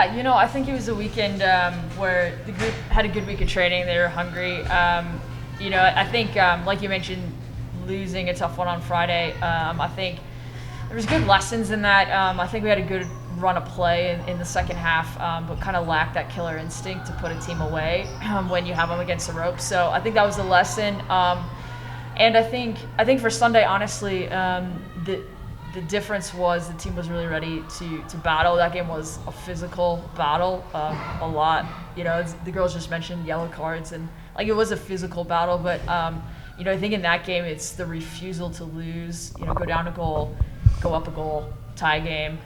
Yeah, I think it was a weekend where the group had a good week of training. They were hungry. I think, like you mentioned, losing a tough one on Friday. I think there was good lessons in that. I think we had a good run of play in the second half, but kind of lacked that killer instinct to put a team away when you have them against the ropes. So I think that was a lesson. And I think for Sunday, honestly, the difference was the team was really ready to battle. That game was a physical battle, a lot. The girls just mentioned yellow cards, and it was a physical battle. But I think in that game, it's the refusal to lose. Go down a goal, go up a goal, tie game.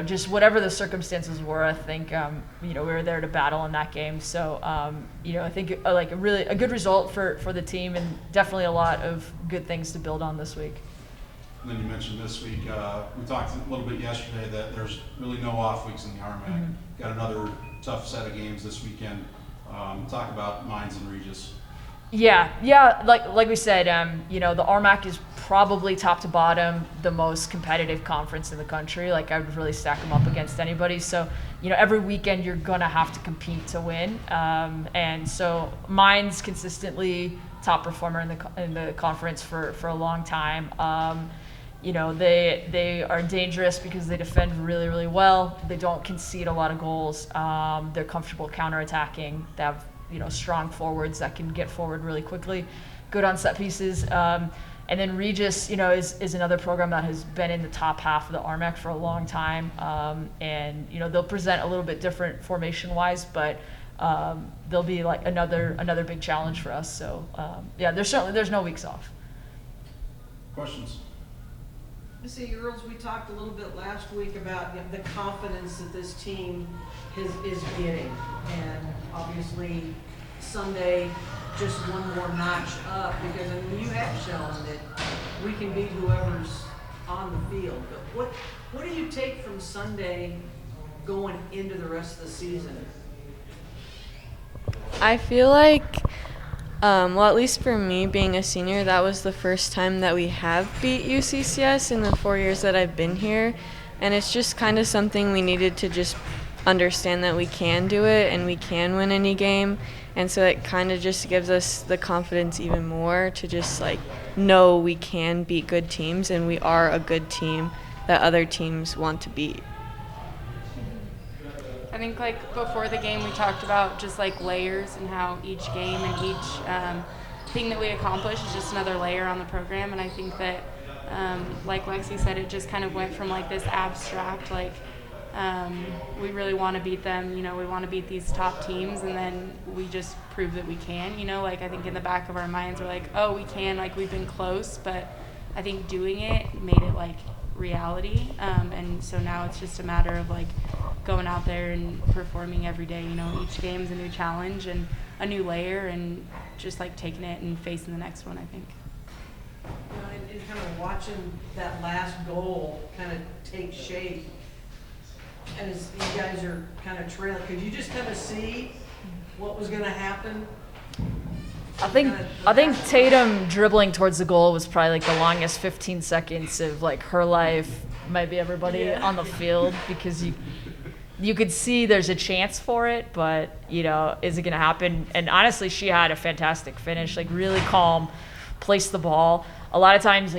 Just whatever the circumstances were. I think we were there to battle in that game. So I think a good result for the team, and definitely a lot of good things to build on this week. And then you mentioned this week, we talked a little bit yesterday that there's really no off weeks in the RMAC. Mm-hmm. Got another tough set of games this weekend. Talk about Mines and Regis. Yeah. Like we said, the RMAC is probably top to bottom the most competitive conference in the country. I would really stack them up against anybody. So, every weekend you're gonna have to compete to win. And so Mines consistently top performer in the conference for a long time. They are dangerous because they defend really, really well. They don't concede a lot of goals. They're comfortable counterattacking. They have strong forwards that can get forward really quickly, good on set pieces. And then Regis, is another program that has been in the top half of the RMAC for a long time. And they'll present a little bit different formation-wise, but they'll be another big challenge for us. So there's no weeks off. Questions? See, girls, we talked a little bit last week about the confidence that this team is getting, and obviously Sunday just one more notch up, because you have shown that we can beat whoever's on the field. But what do you take from Sunday going into the rest of the season? I feel like, at least for me, being a senior, that was the first time that we have beat UCCS in the 4 years that I've been here. And it's just kind of something we needed to just understand that we can do it and we can win any game. And so it kind of just gives us the confidence even more to just know we can beat good teams, and we are a good team that other teams want to beat. I think before the game we talked about just layers, and how each game and each thing that we accomplish is just another layer on the program. And I think that like Lexi said, it just kind of went from this abstract we really want to beat them, we want to beat these top teams, and then we just prove that we can, I think in the back of our minds we're oh, we can, we've been close, but I think doing it made it reality, and so now it's just a matter of going out there and performing every day. Each game's a new challenge and a new layer, and just taking it and facing the next one, I think. And kind of watching that last goal kind of take shape, as you guys are kind of trailing, could you just kind of see what was going to happen? I think Tatum dribbling towards the goal was probably the longest 15 seconds of her life, maybe everybody on the field, because you could see there's a chance for it, but is it going to happen? And honestly, she had a fantastic finish, really calm, placed the ball. A lot of times,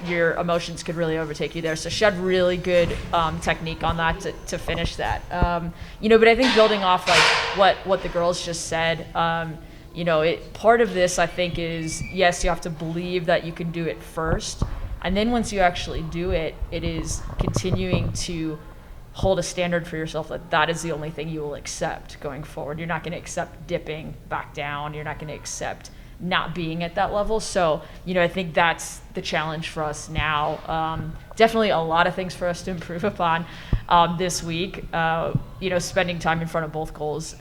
your emotions could really overtake you there. So she had really good technique on that to finish that. But I think building off what the girls just said, part of this I think is, yes, you have to believe that you can do it first, and then once you actually do it, it is continuing to hold a standard for yourself that is the only thing you will accept going forward. You're not going to accept dipping back down. You're not going to accept not being at that level. So, I think that's the challenge for us now. Definitely a lot of things for us to improve upon this week. Spending time in front of both goals.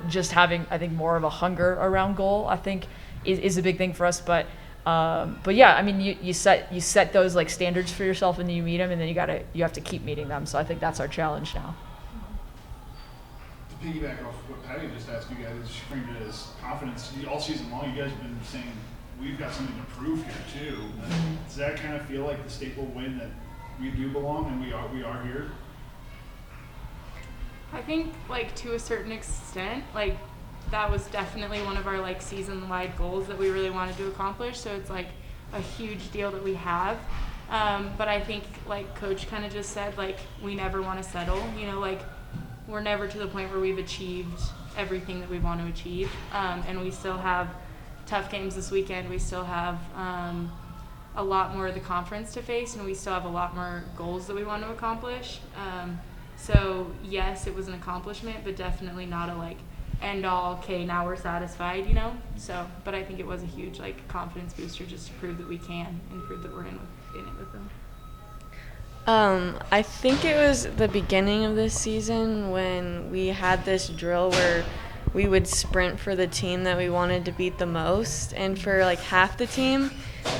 Just having, I think, more of a hunger around goal, I think, is a big thing for us. But yeah, you set those standards for yourself, and then you meet them, and then you have to keep meeting them. So I think that's our challenge now. To piggyback off what Patty just asked you guys, she framed it as confidence. All season long, you guys have been saying we've got something to prove here too. Does that kind of feel like the staple win that we do belong and we are here? I think, like, to a certain extent, like, that was definitely one of our, like, season-wide goals that we really wanted to accomplish. So it's, like, a huge deal that we have. But I think, like Coach kind of just said, like, we never want to settle. You know, like, we're never to the point where we've achieved everything that we want to achieve. And we still have tough games this weekend. We still have a lot more of the conference to face, and we still have a lot more goals that we want to accomplish. So, yes, it was an accomplishment, but definitely not a, like, end all, okay, now we're satisfied, you know? So, but I think it was a huge, like, confidence booster just to prove that we can and prove that we're in it with them. I think it was the beginning of this season when we had this drill where we would sprint for the team that we wanted to beat the most. And for, like, half the team,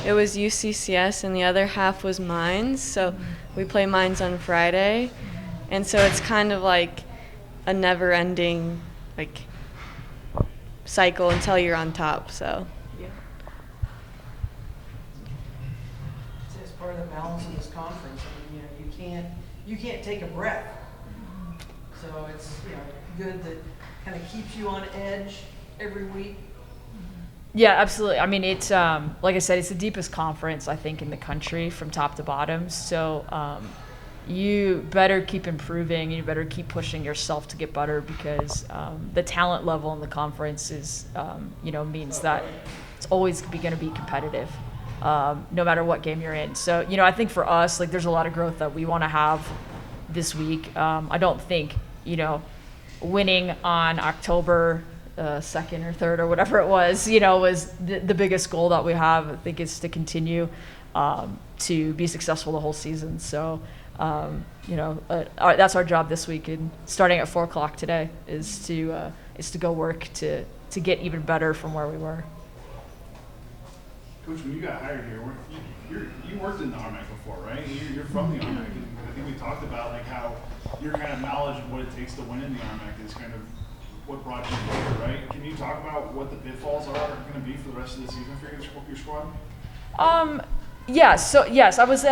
it was UCCS and the other half was Mines. So we play Mines on Friday. And so it's kind of like a never-ending, like, cycle until you're on top. So Yeah. It's part of the balance of this conference. I mean, you know, you can't take a breath. So it's, you know, good that kind of keeps you on edge every week. Yeah, absolutely. I mean, it's like I said, it's the deepest conference I think in the country from top to bottom. So you better keep improving. You better keep pushing yourself to get better because the talent level in the conference is, you know, means that it's always going to be competitive, no matter what game you're in. So, you know, I think for us, like, there's a lot of growth that we want to have this week. I don't think, you know, winning on October 2nd or 3rd or whatever it was, you know, was the biggest goal that we have. I think is to continue to be successful the whole season. So, you know, that's our job this week. And starting at 4:00 today is to go work to get even better from where we were. Coach, when you got hired here, you worked in the RMAC before, right? You're from the RMAC. And I think we talked about, like, how your kind of knowledge of what it takes to win in the RMAC is kind of what brought you here, right? Can you talk about what the pitfalls are going to be for the rest of the season for your squad? Yeah. So yes, I was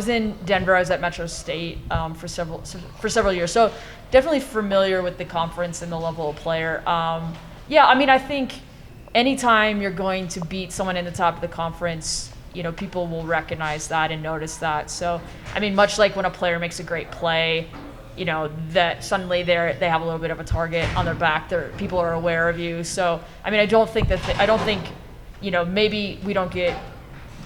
in Denver. I was at Metro State for several years. So definitely familiar with the conference and the level of player. Yeah, I mean, I think anytime you're going to beat someone in the top of the conference, you know, people will recognize that and notice that. So, I mean, much like when a player makes a great play, you know, that suddenly they have a little bit of a target on their back. People are aware of you. So, I mean, I don't think, you know, maybe we don't get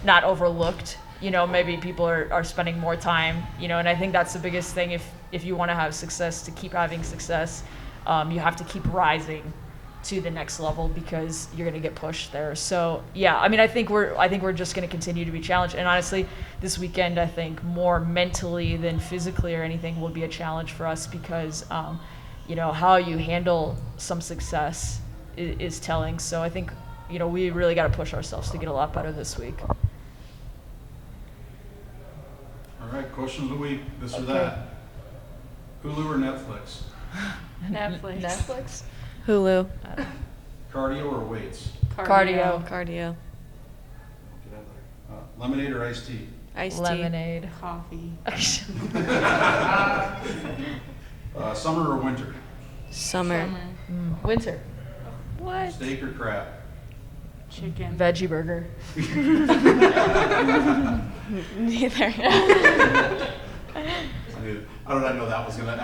not overlooked. You know, maybe people are spending more time, you know, and I think that's the biggest thing. If you want to have success, to keep having success, you have to keep rising to the next level because you're going to get pushed there. So yeah, I mean, I think we're just going to continue to be challenged. And honestly, this weekend, I think more mentally than physically or anything will be a challenge for us because, you know, how you handle some success is telling. So I think, you know, we really got to push ourselves to get a lot better this week. All right, question of the week, this or that. Hulu or Netflix? Netflix? Hulu. Cardio or weights? Cardio. Lemonade or iced tea? Iced tea. Lemonade. Coffee. Summer or winter? Summer. Winter. What? Steak or crab? Chicken. Veggie burger. Neither. I don't know, that was gonna